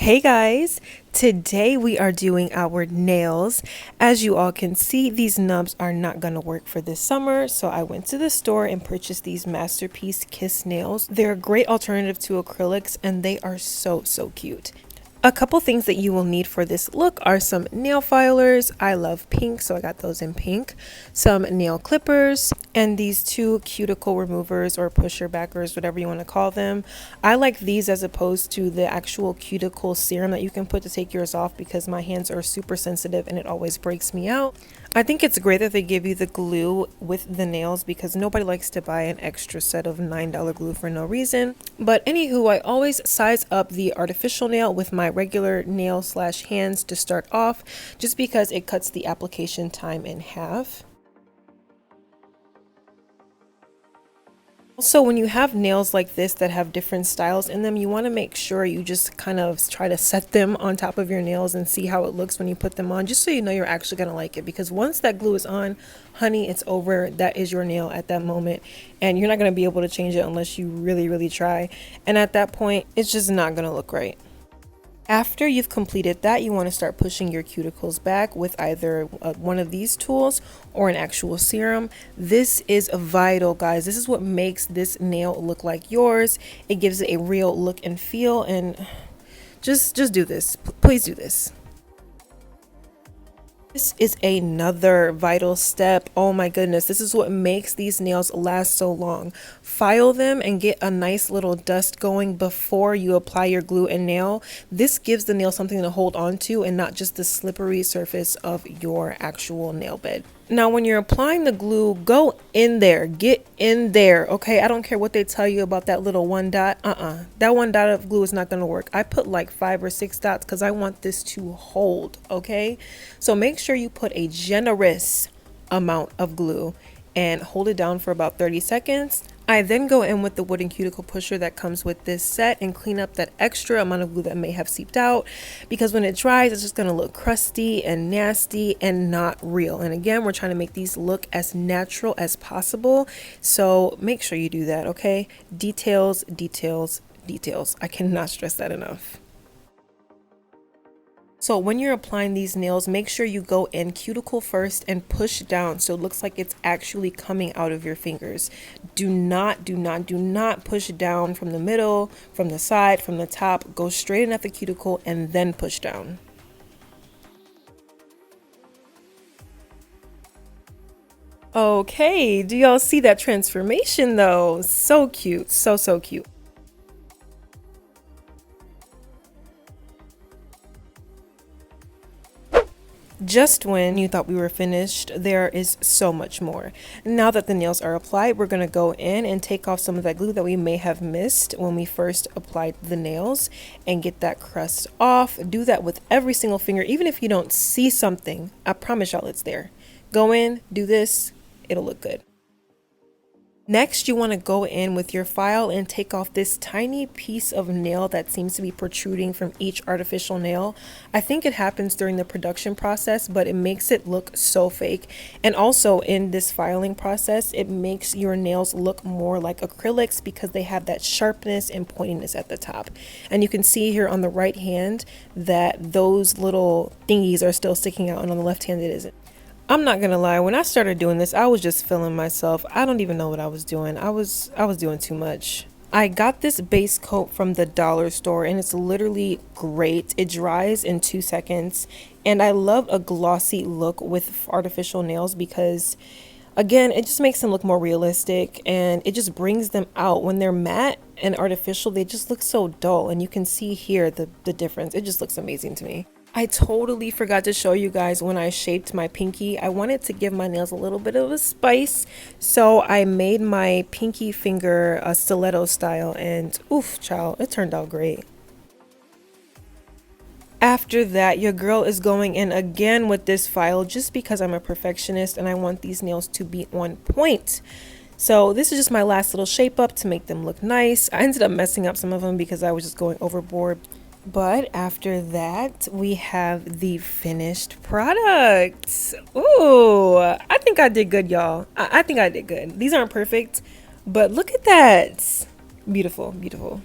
Hey guys, today we are doing our nails. As you all can see, these nubs are not gonna work for this summer, so I went to the store and purchased these Masterpiece Kiss nails. They're a great alternative to acrylics and they are so cute. A couple things that you will need for this look are some nail filers. I love pink, so I got those in pink. Some nail clippers and these two cuticle removers or pusher backers, whatever you want to call them. I like these as opposed to the actual cuticle serum that you can put to take yours off because my hands are super sensitive and it always breaks me out. I think it's great that they give you the glue with the nails because nobody likes to buy an extra set of $9 glue for no reason. But anywho, I always size up the artificial nail with my regular nail / hands to start off just because it cuts the application time in half. Also, when you have nails like this that have different styles in them, you want to make sure you just kind of try to set them on top of your nails and see how it looks when you put them on, just so you know you're actually going to like it. Because once that glue is on, honey, it's over. That is your nail at that moment. And you're not going to be able to change it unless you really try. And at that point, it's just not going to look right. After you've completed that, you want to start pushing your cuticles back with either one of these tools or an actual serum. This is vital, guys. This is what makes this nail look like yours. It gives it a real look and feel, and just do this. Please do this. This is another vital step. Oh my goodness, this is what makes these nails last so long. File them and get a nice little dust going before you apply your glue and nail. This gives the nail something to hold on to and not just the slippery surface of your actual nail bed. Now, when you're applying the glue, go in there, get in there, okay? I don't care what they tell you about that little one dot. That one dot of glue is not gonna work. I put like 5 or 6 dots because I want this to hold, okay? So make sure you put a generous amount of glue and hold it down for about 30 seconds. I then go in with the wooden cuticle pusher that comes with this set and clean up that extra amount of glue that may have seeped out, because when it dries, it's just going to look crusty and nasty and not real. And again, we're trying to make these look as natural as possible. So make sure you do that, okay? Details, details, details. I cannot stress that enough. So when you're applying these nails, make sure you go in cuticle first and push down so it looks like it's actually coming out of your fingers. Do not push down from the middle, from the side, from the top. Go straight in at the cuticle and then push down. Okay, do y'all see that transformation though? So cute, so cute. Just when you thought we were finished, there is so much more. Now that the nails are applied, we're going to go in and take off some of that glue that we may have missed when we first applied the nails and get that crust off. Do that with every single finger, even if you don't see something. I promise y'all it's there. Go in, do this, it'll look good. Next, you want to go in with your file and take off this tiny piece of nail that seems to be protruding from each artificial nail. I think it happens during the production process, but it makes it look so fake. And also in this filing process, it makes your nails look more like acrylics because they have that sharpness and pointiness at the top. And you can see here on the right hand that those little thingies are still sticking out, and on the left hand it isn't. I'm not gonna lie, when I started doing this, I was just feeling myself. I don't even know what I was doing. I was doing too much. I got this base coat from the dollar store and it's literally great. It dries in 2 seconds and I love a glossy look with artificial nails because, again, it just makes them look more realistic and it just brings them out. When they're matte and artificial, they just look so dull, and you can see here the difference. It just looks amazing to me. I totally forgot to show you guys when I shaped my pinky. I wanted to give my nails a little bit of a spice, so I made my pinky finger a stiletto style, and oof, child, it turned out great. After that, your girl is going in again with this file just because I'm a perfectionist and I want these nails to be on point. So this is just my last little shape up to make them look nice. I ended up messing up some of them because I was just going overboard. But after that, we have the finished product. Ooh, I think I did good, y'all. I think I did good. These aren't perfect, but look at that. Beautiful, beautiful.